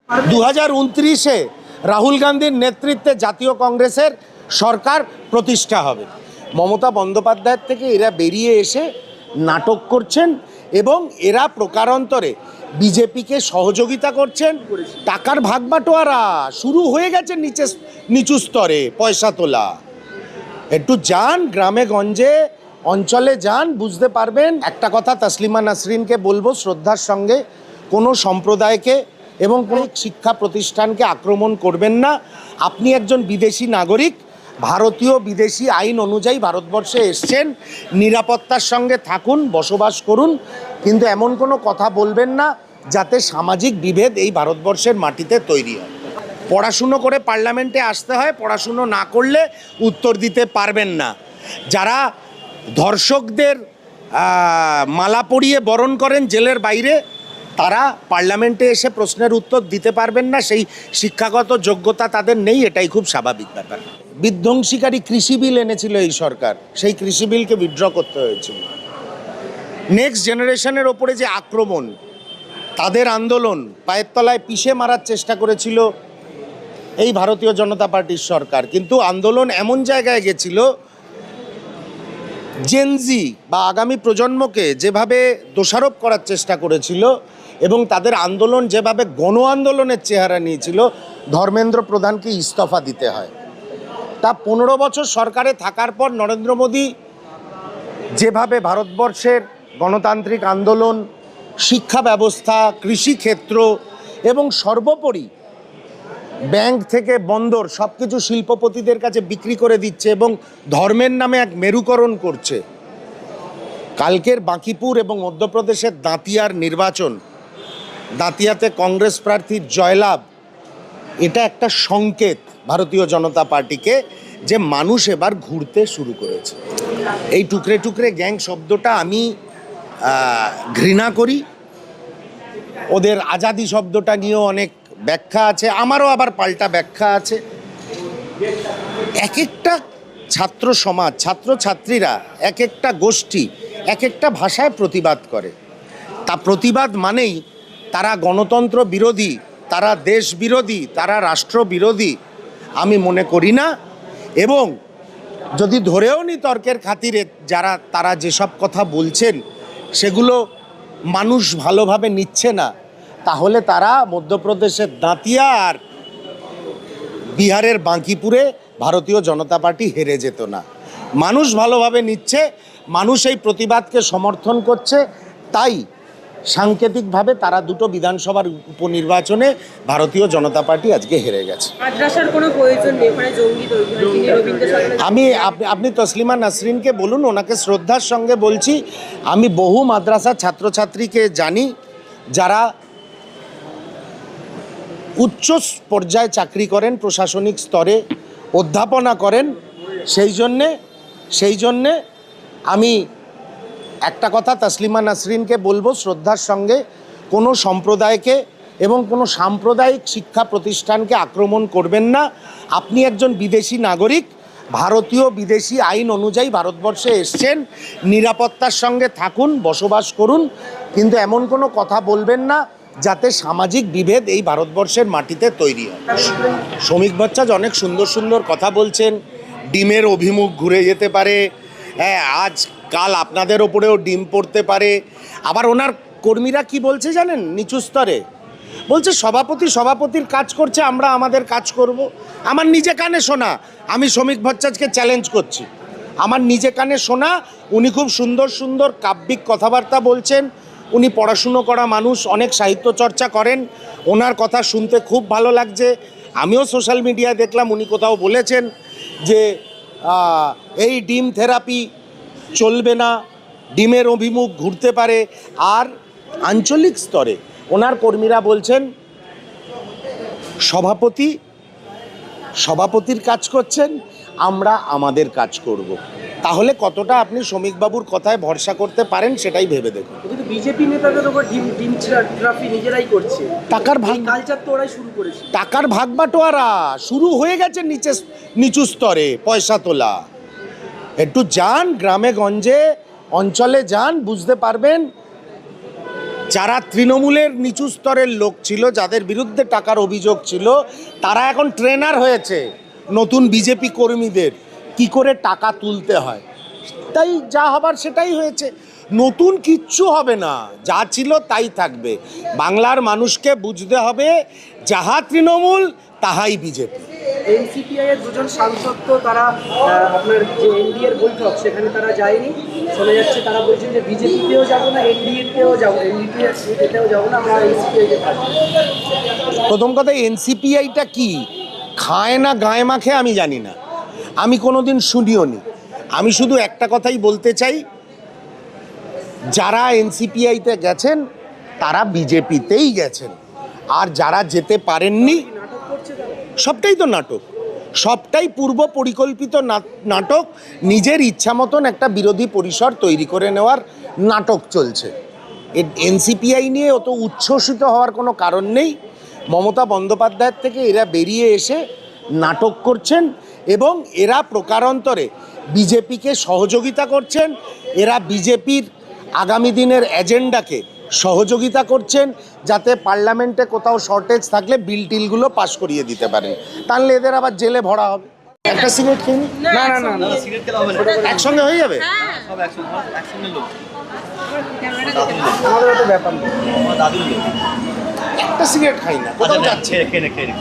2029-এ রাহুল গান্ধীর নেতৃত্বে জাতীয় কংগ্রেসের সরকার প্রতিষ্ঠা হবে। মমতা বন্দ্যোপাধ্যায়ের থেকে এরা বেরিয়ে এসে নাটক করছেন এবং এরা প্রকারান্তরে বিজেপিকে সহযোগিতা করছেন। টাকার ভাগবাটোয়ারা শুরু হয়ে গেছে নিচু স্তরে, পয়সা তোলা। একটু যান গ্রামে গঞ্জে অঞ্চলে যান, বুঝতে পারবেন। একটা কথা তসলিমা নাসরিনকে বলবো, শ্রদ্ধার সঙ্গে কোনো সম্প্রদায়কে এবং কোনো শিক্ষা প্রতিষ্ঠানকে আক্রমণ করবেন না। আপনি একজন বিদেশি নাগরিক, ভারতীয় বিদেশি আইন অনুযায়ী ভারতবর্ষে এসছেন, নিরাপত্তার সঙ্গে থাকুন, বসবাস করুন, কিন্তু এমন কোনো কথা বলবেন না যাতে সামাজিক বিভেদ এই ভারতবর্ষের মাটিতে তৈরি হয়। পড়াশুনো করে পার্লামেন্টে আসতে হয়, পড়াশুনো না করলে উত্তর দিতে পারবেন না। যারা ধর্ষকদের মালা পরিয়ে বরণ করেন জেলের বাইরে, তারা পার্লামেন্টে এসে প্রশ্নের উত্তর দিতে পারবেন না, সেই শিক্ষাগত যোগ্যতা তাদের নেই, এটাই খুব স্বাভাবিক ব্যাপার। বিধ্বংসীকারী কৃষি বিল এনেছিল এই সরকার, সেই কৃষি বিলকে উইথড্র করতে হয়েছিল। নেক্সট জেনারেশনের ওপরে যে আক্রমণ, তাদের আন্দোলন পায়ের তলায় পিষে মারার চেষ্টা করেছিল এই ভারতীয় জনতা পার্টির সরকার, কিন্তু আন্দোলন এমন জায়গায় গেছিল, জেনজি বা আগামী প্রজন্মকে যেভাবে দোষারোপ করার চেষ্টা করেছিল এবং তাদের আন্দোলন যেভাবে গণ আন্দোলনের চেহারা নিয়েছিল, ধর্মেন্দ্র প্রধানকে ইস্তফা দিতে হয়। তা 15 বছর সরকারে থাকার পর নরেন্দ্র মোদী যেভাবে ভারতবর্ষের গণতান্ত্রিক আন্দোলন, শিক্ষা ব্যবস্থা, কৃষিক্ষেত্র এবং সর্বোপরি ব্যাংক থেকে বন্দর সব কিছু শিল্পপতিদের কাছে বিক্রি করে দিচ্ছে এবং ধর্মের নামে এক মেরুকরণ করছে। কালকের বাঁকিপুর এবং মধ্যপ্রদেশের দাঁতিয়ার নির্বাচন, দাঁতিয়াতে কংগ্রেস প্রার্থীর জয়লাভ, এটা একটা সংকেত ভারতীয় জনতা পার্টিকে যে মানুষ এবার ঘুরতে শুরু করেছে। এই টুকরে টুকরে গ্যাং শব্দটা আমি ঘৃণা করি। ওদের আজাদি শব্দটা নিয়েও অনেক ব্যাখ্যা আছে, আমারও আবার পাল্টা ব্যাখ্যা আছে। এক একটা ছাত্র সমাজ, ছাত্রছাত্রীরা, এক একটা গোষ্ঠী এক একটা ভাষায় প্রতিবাদ করে। তা প্রতিবাদ মানেই তারা গণতন্ত্র বিরোধী, তারা দেশ বিরোধী, তারা রাষ্ট্র বিরোধী আমি মনে করি না। এবং যদি ধরেও নি তর্কের খাতিরে তারা যেসব কথা বলছেন সেগুলো মানুষ ভালোভাবে নিচ্ছে না, তাহলে তারা মধ্যপ্রদেশের দাঁতিয়া আর বিহারের বাঁকিপুরে ভারতীয় জনতা পার্টি হেরে যেত না। মানুষ ভালোভাবে নিচ্ছে, মানুষ এই প্রতিবাদকে সমর্থন করছে, তাই সাংকেতিকভাবে তারা দুটো বিধানসভার উপনির্বাচনে ভারতীয় জনতা পার্টি আজকে হেরে গেছে। আপনি তসলিমা নাসরিনকে বলুন, ওনাকে শ্রদ্ধার সঙ্গে বলছি, আমি বহু মাদ্রাসা ছাত্রছাত্রীকে জানি যারা উচ্চ পর্যায়ে চাকরি করেন, প্রশাসনিক স্তরে অধ্যাপনা করেন। সেই জন্যে আমি একটা কথা তসলিমা নাসরিনকে বলবো, শ্রদ্ধার সঙ্গে কোনো সম্প্রদায়কে এবং কোনো সাম্প্রদায়িক শিক্ষা প্রতিষ্ঠানকে আক্রমণ করবেন না। আপনি একজন বিদেশি নাগরিক, ভারতীয় বিদেশি আইন অনুযায়ী ভারতবর্ষে এসছেন, নিরাপত্তার সঙ্গে থাকুন, বসবাস করুন, কিন্তু এমন কোনো কথা বলবেন না যাতে সামাজিক বিভেদ এই ভারতবর্ষের মাটিতে তৈরি হয়। শ্রমিক ভট্টাচার্য অনেক সুন্দর সুন্দর কথা বলছেন, ডিমের অভিমুখ ঘুরে যেতে পারে, হ্যাঁ আজ কাল আপনাদের ওপরেও ডিম পড়তে পারে। আবার ওনার কর্মীরা কি বলছে জানেন, নিচু স্তরে বলছে সভাপতির কাজ করছে, আমরা আমাদের কাজ করব। আমার নিজে কানে শোনা, আমি শ্রমিক ভট্টাচার্যকে চ্যালেঞ্জ করছি, আমার নিজে কানে শোনা, উনি খুব সুন্দর সুন্দর কাব্যিক কথাবার্তা বলছেন, উনি পড়াশুনো করা মানুষ, অনেক সাহিত্য চর্চা করেন, ওনার কথা শুনতে খুব ভালো লাগছে। আমিও সোশ্যাল মিডিয়ায় দেখলাম উনি কোথাও বলেছেন যে এই ডিম থেরাপি চলবে না, ডিমের অভিমুখ ঘুরতে পারে। আর আঞ্চলিক স্তরে ওনার কর্মীরা বলছেন সভাপতির কাজ করছেন, আমরা আমাদের কাজ করব। তাহলে কতটা আপনি শ্রমিকবাবুর কথায় ভরসা করতে পারেন সেটাই ভেবে দেখুন। কিন্তু বিজেপি নেতাদের উপর ডিম ট্রাফি নিজেরাই করছে, কালচার তো ওরাই শুরু করেছে। টাকার ভাগবাটোয়ারা শুরু হয়ে গেছে নিচু স্তরে, পয়সা তোলা। একটু যান গ্রামে গঞ্জে অঞ্চলে যান, বুঝতে পারবেন। যারা তৃণমূলের নিচু স্তরের লোক ছিল, যাদের বিরুদ্ধে টাকার অভিযোগ ছিল, তারা এখন ট্রেনার হয়েছে নতুন বিজেপি কর্মীদের কি করে টাকা তুলতে হয়। তাই যা হবার সেটাই হয়েছে, নতুন কিচ্ছু হবে না, যা ছিল তাই থাকবে। বাংলার মানুষকে বুঝতে হবে যাহা তৃণমূল তাহাই বিজেপি। এনসিপিআই এর দুজন সাংসদ তো তারা আপনার যে এনডিএর বৈঠক সেখানে তারা যায়নি, শোনা যাচ্ছে তারা বলছেন যে বিজেপিতেও যাবো না, এনডিএতেও যাবো, এনডিএতেও যাবো না, আমরা এনসিপিআই তে থাকবো। প্রথম কথা, এনসিপিআইটা কি খায় না গায়ে মাখে আমি জানি না, আমি কোনোদিন শুনিও নি। আমি শুধু একটা কথাই বলতে চাই, যারা এনসিপিআইতে গেছেন তারা বিজেপিতেই গেছেন, আর যারা যেতে পারেননি নাটক করছে তারা। সবটাই তো নাটক, সবটাই পূর্ব পরিকল্পিত নাটক। নিজের ইচ্ছা মতন একটা বিরোধী পরিসর তৈরি করে নেওয়ার নাটক চলছে। এনসিপিআই নিয়ে অত উচ্ছ্বসিত হওয়ার কোনো কারণ নেই। মমতা বন্দ্যোপাধ্যায়ের থেকে এরা বেরিয়ে এসে নাটক করছেন এবং এরা প্রকারান্তরে বিজেপিকে সহযোগিতা করছেন। এরা বিজেপির আগামী দিনের এজেন্ডাকে সহযোগিতা করছেন, যাতে পার্লামেন্টে কোথাও শর্টেজ থাকলে বিল টিলগুলো পাশ করিয়ে দিতে পারেন। তাহলে এদের আবার জেলে ভরা হবে। একটা সিগারেট খেয়ে নি? না না না না, সিগারেট খেলে হবে না, একসঙ্গে হয়ে যাবে। সব একসঙ্গে লোক। আমাদের তো ব্যাপার নেই। আমার দাদুর লোক। একটা সিগারেট খাই না, কোথাও যাচ্ছে। খেয়ে নে।